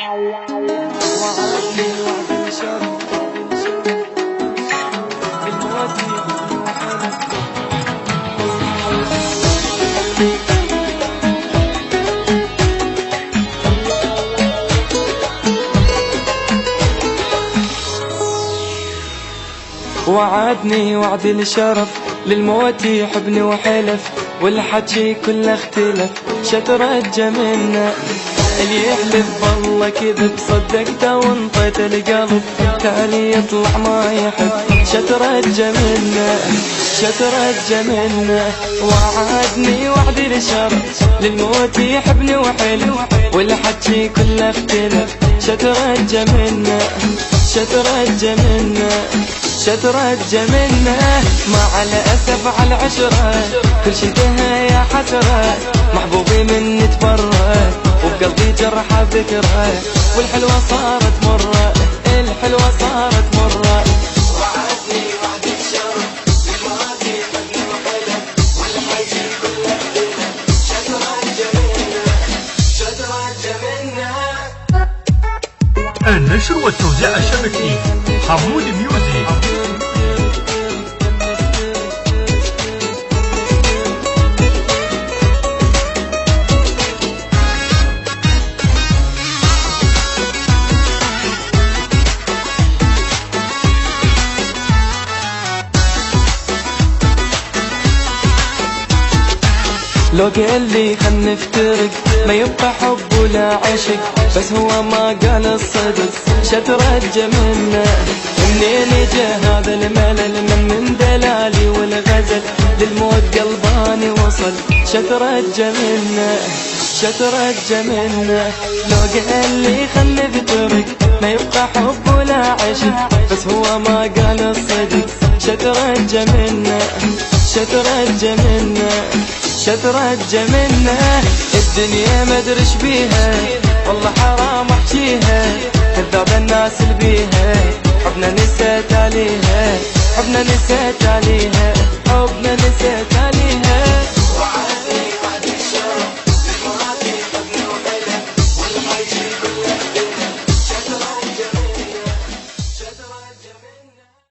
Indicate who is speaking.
Speaker 1: وعدني وعد الشرف بالمواسي وعدني وعد الشرف للموت يحبني وحلف والحكي كله اختلف شترجى منا اللي يحلف بالله كذب صدقته وانطيت القلب تالي يطلع ما يحب شترجى منا شترجى منا وعدني وعد الشرف للموت يحبني وحلف والحكي كله اختلف شترجى منا شترجى منا شترجى منه مع الأسف على العشرة كل شي انتهى يا حسرة محبوبي مني تبرى وبقلبي جرحة ذكرى والحلوة صارت مرة الحلوة صارت مرة وعدني وعد الشرف للماضي يحبني وحلف والحكي كله اختلف شترجى منه شترجى منه.
Speaker 2: النشر والتوزيع الشبكي حمود ميوزك.
Speaker 1: لو قال لي خل نفترق ما يبقى حب ولا عشق بس هو ما قال الصدق شترجى منه منين جا هذا الملل من دلالي والغزل للموت قلباني وصل شترجى منه شترجى منه لو قال لي خل نفترق ما يبقى حب ولا عشق بس هو ما قال الصدق شترجى منه شترجى منه شترجى منه الدنيا ما ادري ايش بيها والله حرام احكيها كذاب الناس اللي بيها حبنا نسيت عليها حبنا نسيت عليها